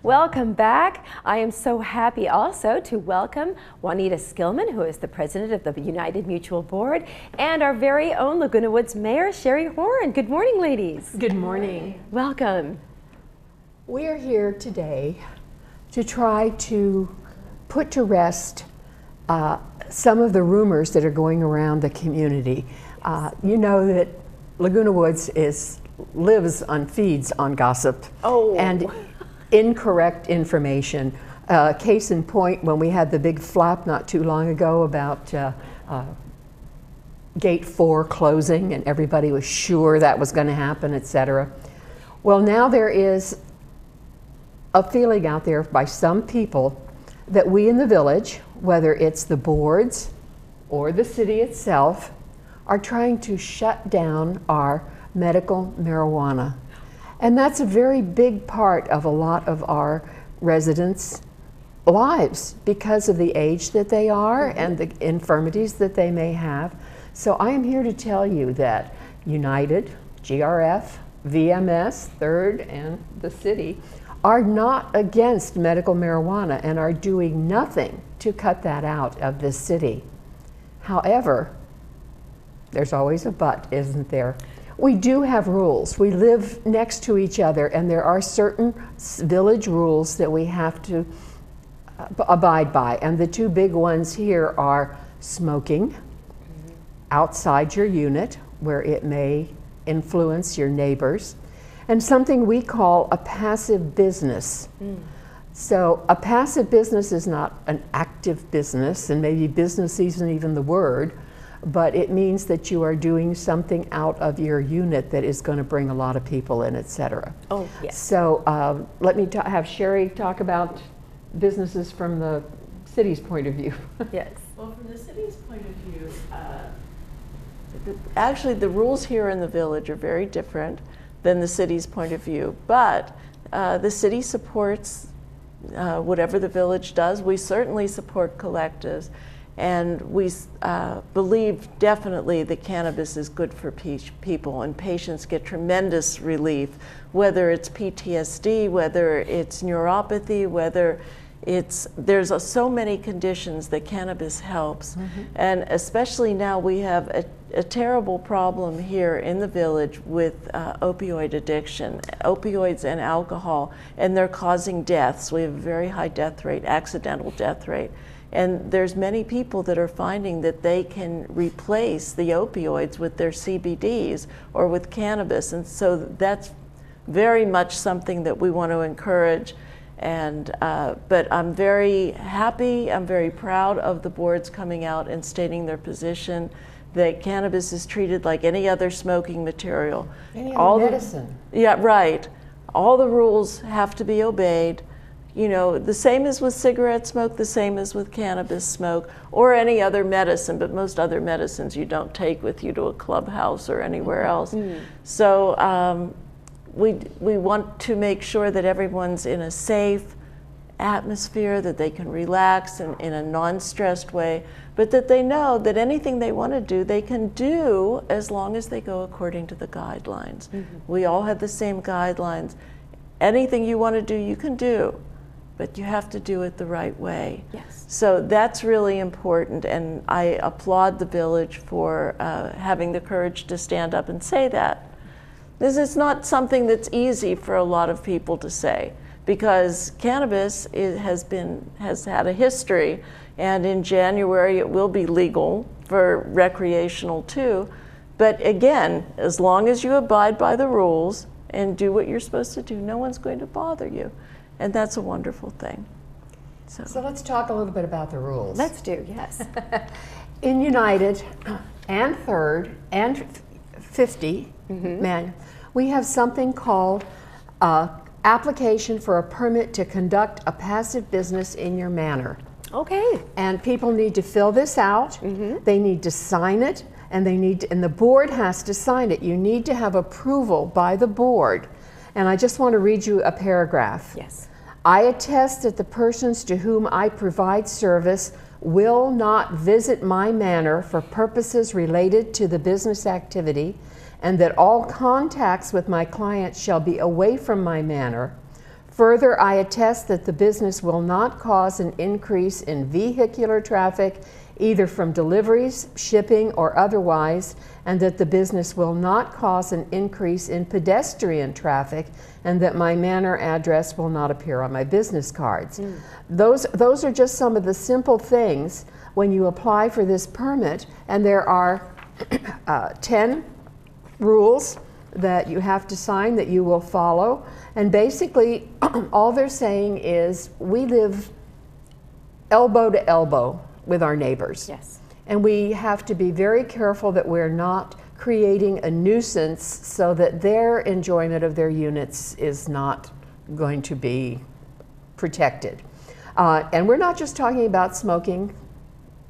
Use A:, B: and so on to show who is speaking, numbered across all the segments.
A: Welcome back. I am so happy also to welcome Juanita Skillman, who is the president of the United Mutual Board, and our very own Laguna Woods Mayor, Shari Horne. Good morning, ladies.
B: Good morning.
A: Welcome.
B: We are here today to try to put to rest some of the rumors that are going around the community. You know that Laguna Woods feeds on gossip.
A: Oh.
B: And incorrect information. Case in point, when we had the big flap not too long ago about Gate 4 closing and everybody was sure that was going to happen, etc. Well, now there is a feeling out there by some people that we in the village, whether it's the boards or the city itself, are trying to shut down our medical marijuana. And that's a very big part of a lot of our residents' lives because of the age that they are and the infirmities that they may have. So I am here to tell you that United, GRF, VMS, Third, and the city are not against medical marijuana and are doing nothing to cut that out of this city. However, there's always a but, isn't there? We do have rules. We live next to each other, and there are certain village rules that we have to abide by. And the two big ones here are smoking outside your unit, where it may influence your neighbors, and something we call a passive business. So a passive business is not an active business, and maybe business isn't even the word, but it means that you are doing something out of your unit that is going to bring a lot of people in, etc.
A: Oh, yes.
B: So let me have Shari talk about businesses from the city's point of view.
A: Yes.
C: Well, from the city's point of view, actually the rules here in the village are very different than the city's point of view, but the city supports whatever the village does. We certainly support collectives. And we believe definitely that cannabis is good for people, and patients get tremendous relief, whether it's PTSD, whether it's neuropathy, whether there's so many conditions that cannabis helps. And especially now we have a terrible problem here in the village with opioid addiction, opioids and alcohol, and they're causing deaths. We have a very high death rate, accidental death rate. And there's many people that are finding that they can replace the opioids with their CBDs or with cannabis. And so that's very much something that we want to encourage. And but I'm very happy, I'm very proud of the boards coming out and stating their position that cannabis is treated like any other smoking material.
B: Any other medicine.
C: Yeah, right. All the rules have to be obeyed. You know, the same as with cigarette smoke, the same as with cannabis smoke, or any other medicine, but most other medicines you don't take with you to a clubhouse or anywhere else. So we want to make sure that everyone's in a safe atmosphere, that they can relax in a non-stressed way, but that they know that anything they want to do, they can do as long as they go according to the guidelines. We all have the same guidelines. Anything you want to do, you can do, but you have to do it the right way.
A: Yes.
C: So that's really important, and I applaud the village for having the courage to stand up and say that. This is not something that's easy for a lot of people to say, because cannabis has had a history, and in January it will be legal for recreational too. But again, as long as you abide by the rules and do what you're supposed to do, no one's going to bother you. And that's a wonderful thing.
B: So let's talk a little bit about the rules.
A: Let's do, yes.
B: In United and Third and 50, man, we have something called application for a permit to conduct a passive business in your manor.
A: Okay.
B: And people need to fill this out. They need to sign it, and and the board has to sign it. You need to have approval by the board. And I just want to read you a paragraph.
A: Yes.
B: I attest that the persons to whom I provide service will not visit my manor for purposes related to the business activity, and that all contacts with my clients shall be away from my manor. Further, I attest that the business will not cause an increase in vehicular traffic, either from deliveries, shipping, or otherwise, and that the business will not cause an increase in pedestrian traffic, and that my manor address will not appear on my business cards. Those are just some of the simple things when you apply for this permit, and there are 10 rules that you have to sign that you will follow. And basically, all they're saying is we live elbow to elbow with our neighbors.
A: Yes.
B: And we have to be very careful that we're not creating a nuisance so that their enjoyment of their units is not going to be protected. And we're not just talking about smoking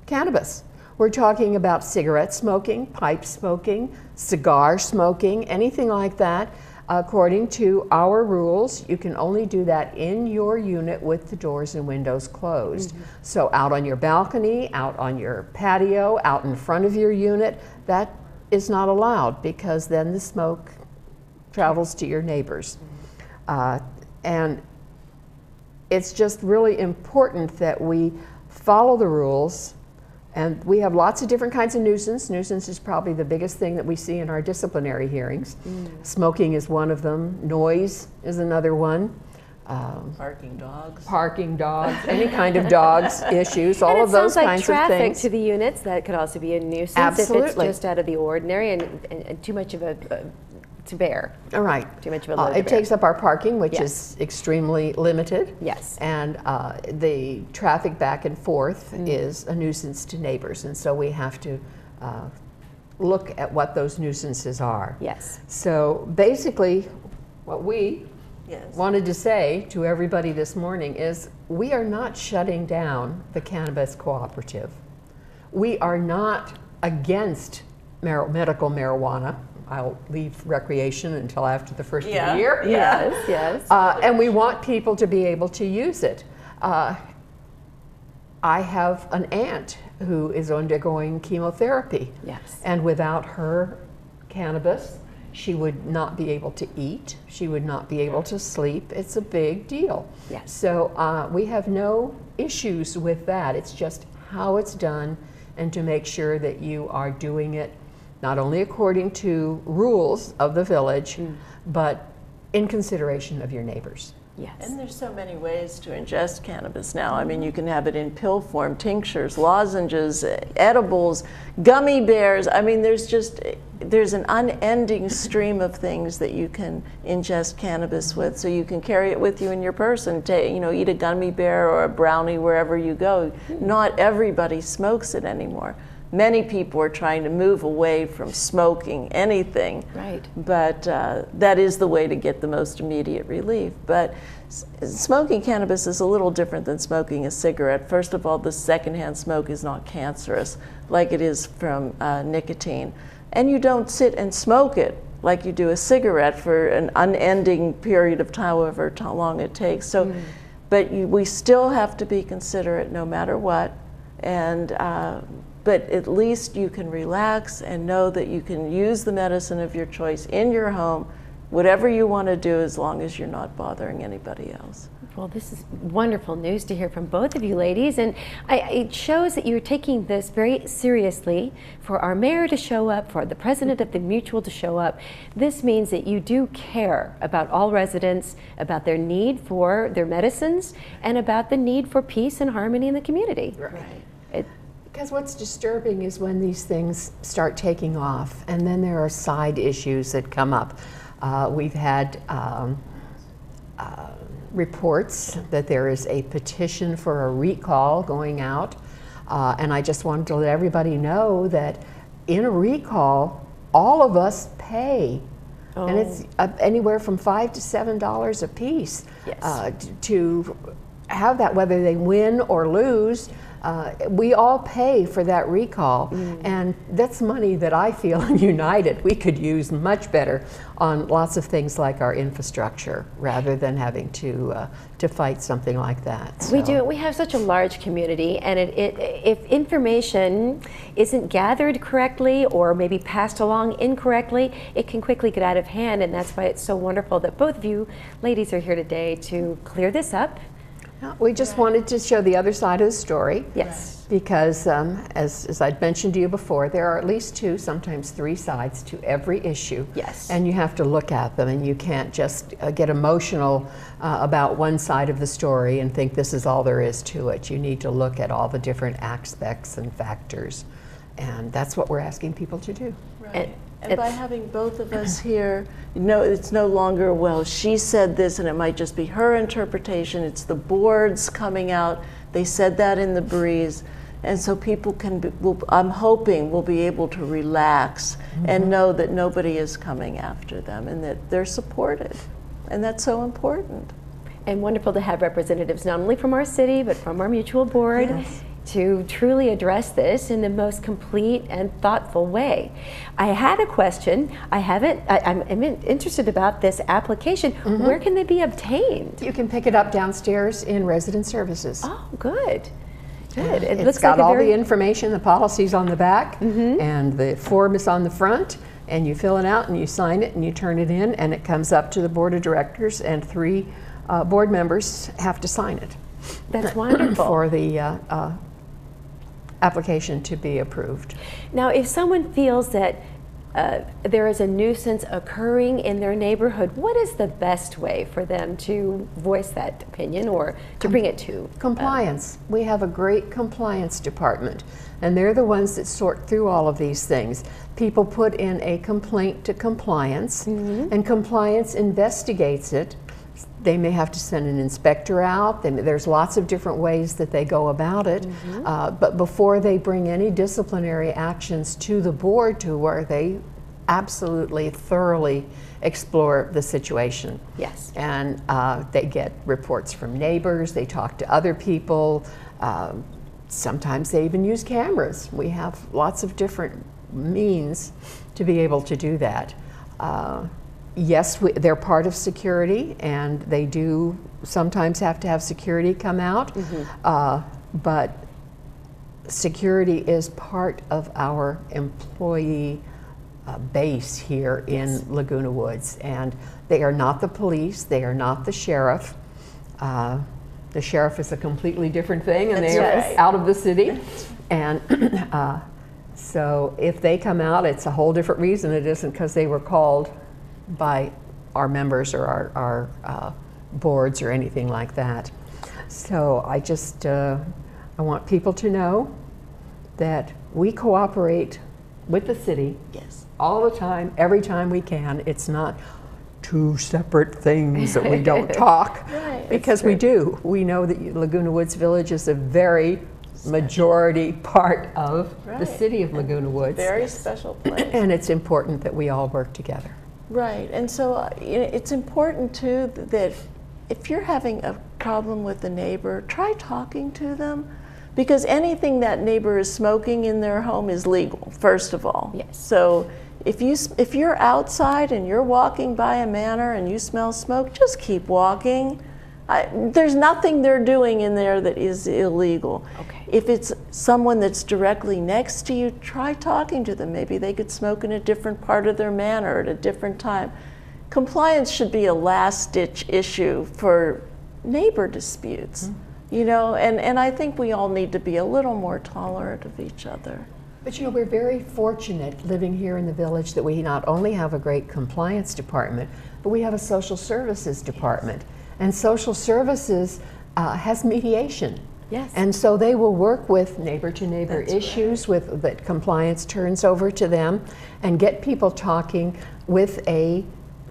B: cannabis. We're talking about cigarette smoking, pipe smoking, cigar smoking, anything like that. According to our rules, you can only do that in your unit with the doors and windows closed. So out on your balcony, out on your patio, out in front of your unit, that is not allowed, because then the smoke travels to your neighbors. And it's just really important that we follow the rules. And we have lots of different kinds of nuisance. Nuisance is probably the biggest thing that we see in our disciplinary hearings. Smoking is one of them. Noise is another one.
C: Parking dogs.
B: Parking dogs, any kind of dogs issues, all of those kinds of
A: traffic
B: things.
A: to the units, that could also be a nuisance
B: Absolutely.
A: if it's just out of the ordinary and too much of a to bear.
B: All right.
A: Too much of a load to
B: It
A: bear.
B: takes up our parking, which
A: Yes.
B: is extremely limited.
A: Yes.
B: And the traffic back and forth is a nuisance to neighbors, and so we have to look at what those nuisances are.
A: Yes.
B: So basically, what we
C: Yes.
B: wanted to say to everybody this morning is we are not shutting down the Cannabis Cooperative. We are not against medical marijuana. I'll leave recreation until after the first of the year.
A: Yes, yes.
B: And we want people to be able to use it. I have an aunt who is undergoing chemotherapy.
A: Yes.
B: And without her cannabis, she would not be able to eat. She would not be able to sleep. It's a big deal.
A: Yes.
B: So we have no issues with that. It's just how it's done, and to make sure that you are doing it not only according to rules of the village, but in consideration of your neighbors.
A: Yes.
C: And there's so many ways to ingest cannabis now. I mean, you can have it in pill form, tinctures, lozenges, edibles, gummy bears. I mean, there's an unending stream of things that you can ingest cannabis with. So you can carry it with you in your purse and eat a gummy bear or a brownie wherever you go. Not everybody smokes it anymore. Many people are trying to move away from smoking anything.
A: Right.
C: But that is the way to get the most immediate relief. But smoking cannabis is a little different than smoking a cigarette. First of all, the secondhand smoke is not cancerous like it is from nicotine. And you don't sit and smoke it like you do a cigarette for an unending period of time, however long it takes. So, but we still have to be considerate no matter what. And but at least you can relax and know that you can use the medicine of your choice in your home, whatever you want to do, as long as you're not bothering anybody else.
A: Well, this is wonderful news to hear from both of you ladies, and it shows that you're taking this very seriously. For our mayor to show up, for the president of the Mutual to show up, this means that you do care about all residents, about their need for their medicines, and about the need for peace and harmony in the community.
B: Right. Because what's disturbing is when these things start taking off, and then there are side issues that come up. We've had reports that there is a petition for a recall going out, and I just wanted to let everybody know that in a recall, all of us pay. And it's anywhere from $5 to $7 a piece.
A: Yes.
B: To have that, whether they win or lose. We all pay for that recall, and that's money that I feel in United we could use much better on lots of things like our infrastructure, rather than having to fight something like that. So.
A: We do. We have such a large community, and if information isn't gathered correctly or maybe passed along incorrectly, it can quickly get out of hand, and that's why it's so wonderful that both of you ladies are here today to clear this up.
B: We just wanted to show the other side of the story.
A: Yes.
B: Because as I'd mentioned to you before, there are at least 2, sometimes 3 sides to every issue.
A: Yes.
B: And you have to look at them, and you can't just get emotional about one side of the story and think this is all there is to it. You need to look at all the different aspects and factors. And that's what we're asking people to do.
C: Right. And by having both of us here, it's no longer, well, she said this and it might just be her interpretation. It's the boards coming out. They said that in the breeze. And so people I'm hoping will be able to relax and know that nobody is coming after them and that they're supported. And that's so important.
A: And wonderful to have representatives not only from our city, but from our mutual board. Yes. To truly address this in the most complete and thoughtful way. I had a question. I'm interested about this application. Where can they be obtained?
B: You can pick it up downstairs in resident services.
A: Oh, good. Good.
B: It's got all the information, the policies on the back, and the form is on the front, and you fill it out and you sign it and you turn it in, and it comes up to the board of directors, and 3 board members have to sign it.
A: That's wonderful.
B: For the application to be approved.
A: Now, if someone feels that there is a nuisance occurring in their neighborhood, what is the best way for them to voice that opinion or to bring it to?
B: Compliance. We have a great compliance department, and they're the ones that sort through all of these things. People put in a complaint to compliance, and compliance investigates it. They may have to send an inspector out. There's lots of different ways that they go about it. But before they bring any disciplinary actions to the board, to where they absolutely thoroughly explore the situation.
A: Yes.
B: And they get reports from neighbors, they talk to other people. Sometimes they even use cameras. We have lots of different means to be able to do that. Yes, they're part of security, and they do sometimes have to have security come out, but security is part of our employee base here in Laguna Woods, and they are not the police, they are not the sheriff. The sheriff is a completely different thing, and they are out of the city. And so if they come out, it's a whole different reason. It isn't because they were called by our members or our boards or anything like that. So I just I want people to know that we cooperate with the city all the time, every time we can. It's not 2 separate things that we don't talk, because we do. We know that Laguna Woods Village is a very majority part of the city of Laguna Woods.
C: Very special place.
B: And it's important that we all work together.
C: Right, and so it's important too that if you're having a problem with a neighbor, try talking to them, because anything that neighbor is smoking in their home is legal, first of all.
A: Yes.
C: So if you're outside and you're walking by a manor and you smell smoke, just keep walking. There's nothing they're doing in there that is illegal.
A: Okay.
C: If it's someone that's directly next to you, try talking to them. Maybe they could smoke in a different part of their manor at a different time. Compliance should be a last-ditch issue for neighbor disputes, you know, and I think we all need to be a little more tolerant of each other.
B: But you know, we're very fortunate living here in the village that we not only have a great compliance department, but we have a social services department. And social services has mediation.
A: Yes.
B: And so they will work with neighbor-to-neighbor issues that compliance turns over to them, and get people talking with a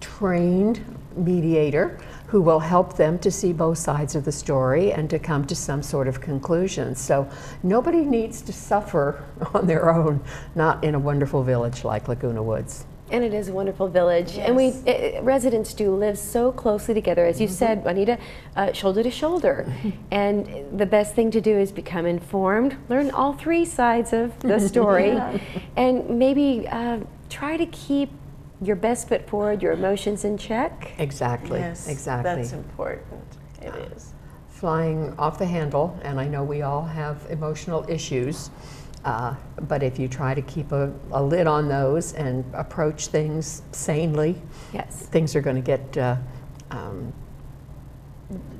B: trained mediator who will help them to see both sides of the story and to come to some sort of conclusion. So nobody needs to suffer on their own, not in a wonderful village like Laguna Woods.
A: And it is a wonderful village.
C: Yes.
A: And residents do live so closely together, as you said, Juanita, shoulder to shoulder. And the best thing to do is become informed, learn all three sides of the story, and maybe try to keep your best foot forward, your emotions in check.
B: Exactly,
C: Yes,
B: exactly.
C: that's important. It is.
B: Flying off the handle, and I know we all have emotional issues, but if you try to keep a lid on those and approach things sanely,
A: Yes.
B: things are going to get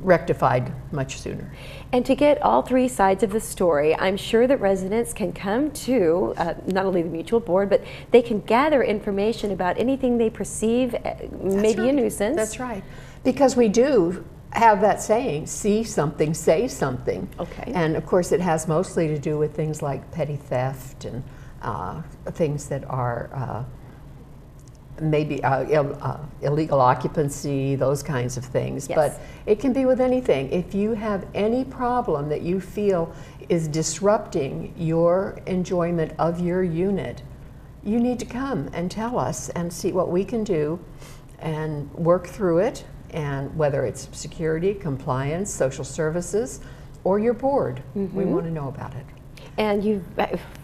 B: rectified much sooner.
A: And to get all three sides of the story, I'm sure that residents can come to not only the mutual board, but they can gather information about anything they perceive may be a nuisance.
B: That's right. Because we do have that saying, see something, say something.
A: Okay.
B: And of course it has mostly to do with things like petty theft and things that are maybe illegal occupancy, those kinds of things.
A: Yes.
B: But it can be with anything. If you have any problem that you feel is disrupting your enjoyment of your unit, you need to come and tell us and see what we can do and work through it. And whether it's security, compliance, social services, or your board, we want to know about it.
A: And you've,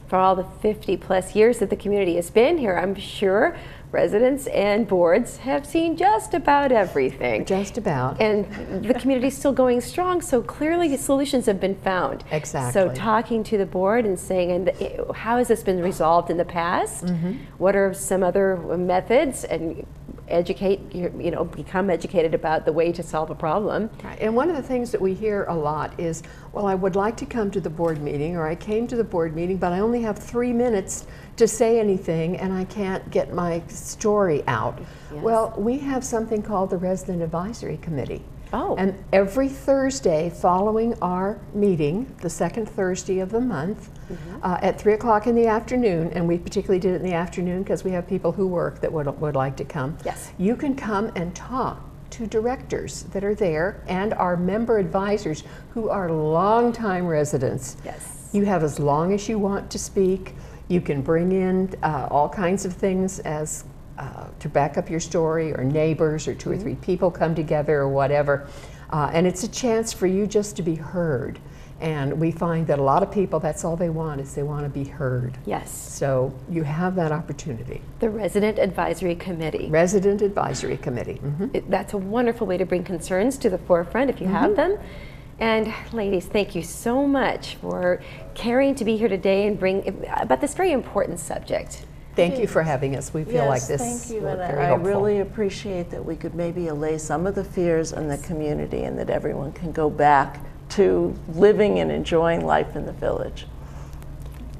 A: for all the 50 plus years that the community has been here, I'm sure residents and boards have seen just about everything.
B: Just about.
A: And the community is still going strong, so clearly solutions have been found.
B: Exactly.
A: So talking to the board and saying, and how has this been resolved in the past? What are some other methods? And become educated about the way to solve a problem.
B: Right. And one of the things that we hear a lot is, well, I would like to come to the board meeting, or I came to the board meeting, but I only have 3 minutes to say anything and I can't get my story out.
A: Yes.
B: Well, we have something called the Resident Advisory Committee.
A: Oh.
B: And every Thursday following our meeting, the second Thursday of the month, at 3 o'clock in the afternoon, and we particularly did it in the afternoon because we have people who work that would like to come.
A: Yes.
B: You can come and talk to directors that are there and our member advisors who are longtime residents.
A: Yes.
B: You have as long as you want to speak. You can bring in all kinds of things as to back up your story, or neighbors, or 2 or 3 people come together, or whatever. And it's a chance for you just to be heard. And we find that a lot of people, that's all they want, is they want to be heard.
A: Yes.
B: So you have that opportunity.
A: The Resident Advisory Committee.
B: Resident Advisory Committee.
A: That's a wonderful way to bring concerns to the forefront if you have them. And ladies, thank you so much for caring to be here today and bring about this very important subject.
B: Thank you for having us. We feel like this
C: thank you.
B: was
C: And
B: very
C: I
B: helpful.
C: really appreciate that we could maybe allay some of the fears in the community, and that everyone can go back to living and enjoying life in the village.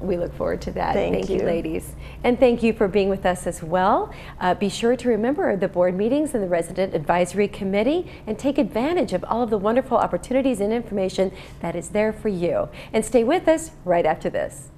A: We look forward to that.
C: Thank
A: you,
C: you.
A: ladies. And thank you for being with us as well. Be sure to remember the board meetings and the Resident Advisory Committee, and take advantage of all of the wonderful opportunities and information that is there for you. And stay with us right after this.